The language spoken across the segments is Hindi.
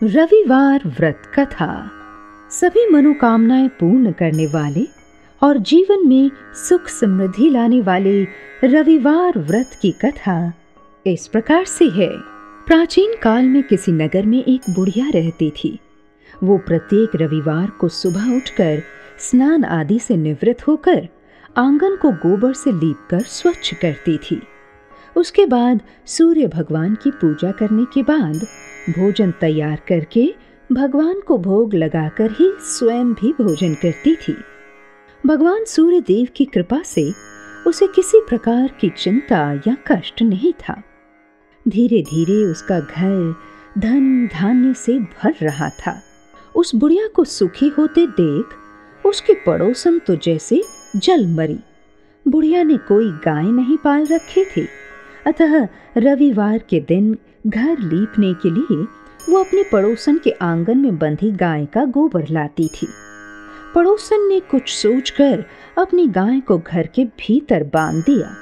रविवार व्रत कथा। सभी मनोकामनाएं पूर्ण करने वाले और जीवन में सुख समृद्धि लाने वाले रविवार व्रत की कथा इस प्रकार से है। प्राचीन काल में किसी नगर में एक बुढ़िया रहती थी। वो प्रत्येक रविवार को सुबह उठकर स्नान आदि से निवृत्त होकर आंगन को गोबर से लीपकर स्वच्छ करती थी। उसके बाद सूर्य भगवान की पूजा करने के बाद भोजन तैयार करके भगवान को भोग लगाकर ही स्वयं भी भोजन करती थी। भगवान सूर्य देव की कृपा से उसे किसी प्रकार की चिंता या कष्ट नहीं था। धीरे धीरे उसका घर धन धान्य से भर रहा था। उस बुढ़िया को सुखी होते देख उसके पड़ोसन तो जैसे जल मरी। बुढ़िया ने कोई गाय नहीं पाल रखी थी, अतः रविवार के दिन घर लीपने के लिए वो अपने पड़ोसन के आंगन में बंधी गाय का गोबर लाती थी। पड़ोसन ने कुछ सोचकर अपनी गाय को घर के भीतर बांध दिया।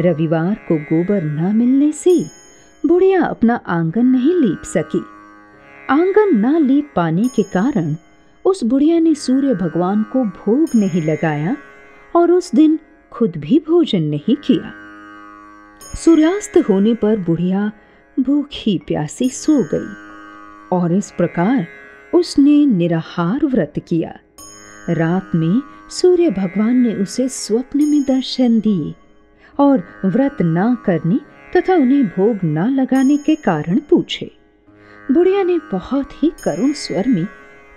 रविवार को गोबर न मिलने से बुढ़िया अपना आंगन नहीं लीप सकी। आंगन न लीप पाने के कारण उस बुढ़िया ने सूर्य भगवान को भोग नहीं लगाया और उस दिन खुद भी भोजन नहीं किया। सूर्यास्त होने पर बुढ़िया भूखी प्यासी सो गई और इस प्रकार उसने निराहार व्रत किया। रात में सूर्य भगवान ने उसे स्वप्न में दर्शन दिए और व्रत ना करने तथा उन्हें भोग ना लगाने के कारण पूछे। बुढ़िया ने बहुत ही करुण स्वर में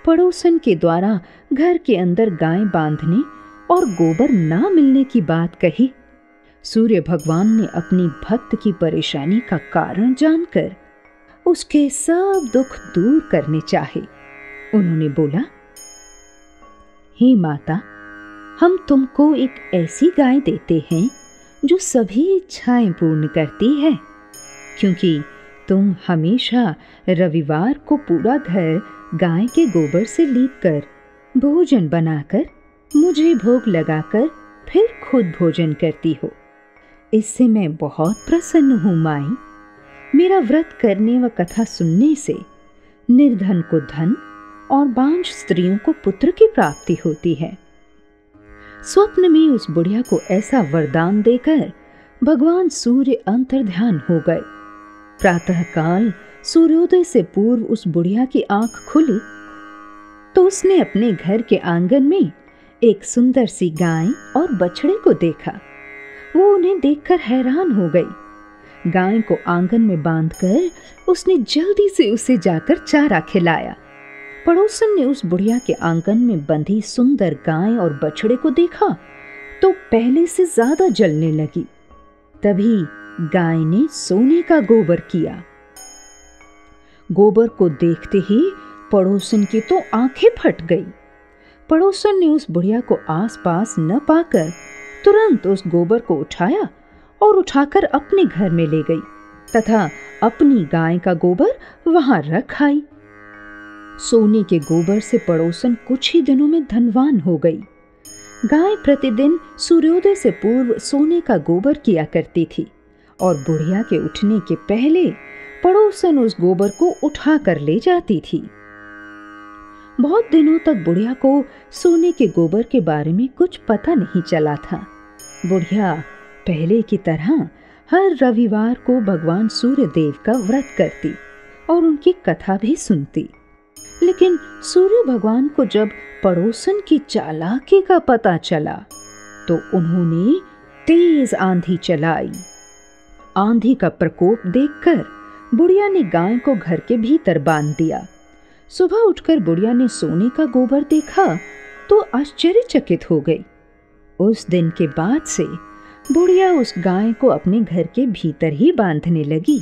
पड़ोसन के द्वारा घर के अंदर गाय बांधने और गोबर ना मिलने की बात कही। सूर्य भगवान ने अपनी भक्त की परेशानी का कारण जानकर उसके सब दुख दूर करने चाहे। उन्होंने बोला, हे माता, हम तुमको एक ऐसी गाय देते हैं जो सभी इच्छाएं पूर्ण करती है, क्योंकि तुम हमेशा रविवार को पूरा घर गाय के गोबर से लीपकर भोजन बनाकर मुझे भोग लगाकर फिर खुद भोजन करती हो। इससे मैं बहुत प्रसन्न हूँ माई। मेरा व्रत करने व कथा सुनने से निर्धन को धन और बांझ स्त्रियों को पुत्र की प्राप्ति होती है। स्वप्न में उस बुढ़िया को ऐसा वरदान देकर भगवान सूर्य अंतर्ध्यान हो गए। प्रातःकाल सूर्योदय से पूर्व उस बुढ़िया की आंख खुली तो उसने अपने घर के आंगन में एक सुंदर सी गाय और बछड़े को देखा। वो उन्हें देखकर हैरान हो गई। गाय को आंगन में बांधकर उसने जल्दी से उसे जाकर चारा खिलाया। पड़ोसन ने उस बुढ़िया के आंगन में बंधी सुंदर गाय और बछड़े को देखा तो पहले से ज्यादा जलने लगी। तभी गाय ने सोने का गोबर किया। गोबर को देखते ही पड़ोसन की तो आंखें फट गई। पड़ोसन ने उस बुढ़िया को आसपास न पाकर तुरंत उस गोबर को उठाया और उठाकर अपने घर में ले गई तथा अपनी गाय का गोबर वहां रख आई। सोने के गोबर से पड़ोसन कुछ ही दिनों में धनवान हो गई। गाय प्रतिदिन सूर्योदय से पूर्व सोने का गोबर किया करती थी और बुढ़िया के उठने के पहले पड़ोसन उस गोबर को उठा कर ले जाती थी। बहुत दिनों तक बुढ़िया को सोने के गोबर के बारे में कुछ पता नहीं चला था। बुढ़िया पहले की तरह हर रविवार को भगवान सूर्य देव का व्रत करती और उनकी कथा भी सुनती। लेकिन सूर्य भगवान को जब पड़ोसन की चालाकी का पता चला तो उन्होंने तेज आंधी चलाई। आंधी का प्रकोप देखकर बुढ़िया ने गाय को घर के भीतर बांध दिया। सुबह उठकर बुढ़िया ने सोने का गोबर देखा तो आश्चर्यचकित हो गई। उस दिन के बाद से बुढ़िया उस गाय को अपने घर के भीतर ही बांधने लगी।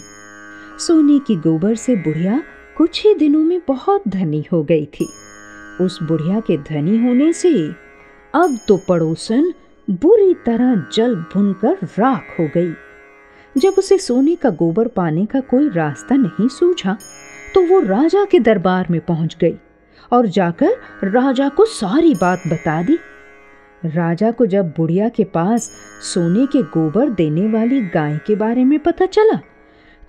सोने की गोबर से बुढ़िया कुछ ही दिनों में बहुत धनी हो गई थी। उस बुढ़िया के धनी होने से अब तो पड़ोसन बुरी तरह जल भुनकर राख हो गई। जब उसे सोने का गोबर पाने का कोई रास्ता नहीं सूझा तो वो राजा के दरबार में पहुंच गई और जाकर राजा को सारी बात बता दी। राजा को जब बुढ़िया के पास सोने के गोबर देने वाली गाय के बारे में पता चला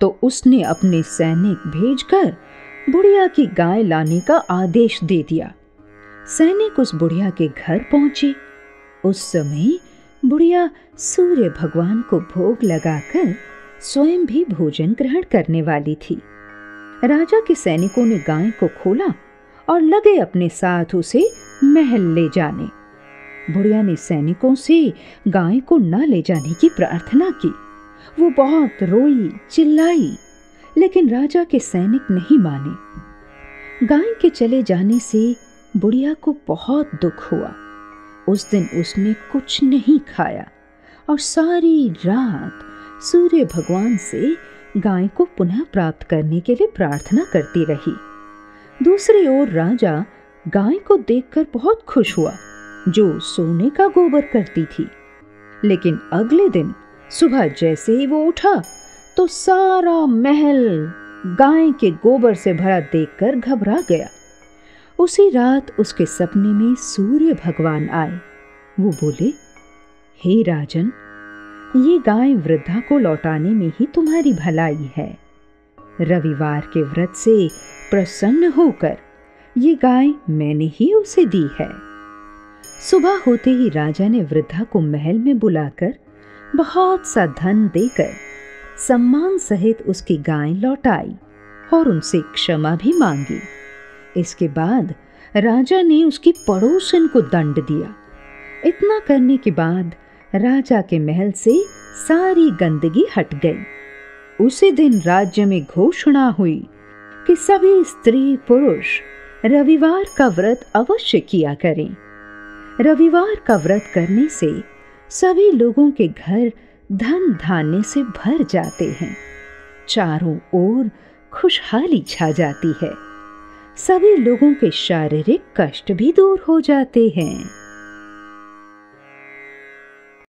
तो उसने अपने सैनिक भेजकर बुढ़िया की गाय लाने का आदेश दे दिया। सैनिक उस बुढ़िया के घर पहुंचे। उस समय बुढ़िया सूर्य भगवान को भोग लगाकर स्वयं भी भोजन ग्रहण करने वाली थी। राजा के सैनिकों ने गाय को खोला और लगे अपने साथ उसे महल ले जाने। बुढ़िया ने सैनिकों से गाय को न ले जाने की प्रार्थना की। वो बहुत रोई चिल्लाई, लेकिन राजा के सैनिक नहीं माने। गाय के चले जाने से बुढ़िया को बहुत दुख हुआ। उस दिन उसने कुछ नहीं खाया और सारी रात सूर्य भगवान से गाय को पुनः प्राप्त करने के लिए प्रार्थना करती रही। दूसरी ओर राजा गाय को देखकर बहुत खुश हुआ, जो सोने का गोबर करती थी। लेकिन अगले दिन सुबह जैसे ही वो उठा तो सारा महल गाय के गोबर से भरा देखकर घबरा गया। उसी रात उसके सपने में सूर्य भगवान आए। वो बोले, हे राजन, ये गाय वृद्धा को लौटाने में ही तुम्हारी भलाई है। रविवार के व्रत से प्रसन्न होकर ये गाय मैंने ही उसे दी है। सुबह होते ही राजा ने वृद्धा को महल में बुलाकर बहुत सा धन देकर सम्मान सहित उसकी गाय लौटाई और उनसे क्षमा भी मांगी। इसके बाद राजा ने उसकी पड़ोसन को दंड दिया। इतना करने के बाद राजा के महल से सारी गंदगी हट गई। उसी दिन राज्य में घोषणा हुई कि सभी स्त्री पुरुष रविवार का व्रत अवश्य किया करें। रविवार का व्रत करने से सभी लोगों के घर धन धान्य से भर जाते हैं। चारों ओर खुशहाली छा जाती है। सभी लोगों के शारीरिक कष्ट भी दूर हो जाते हैं।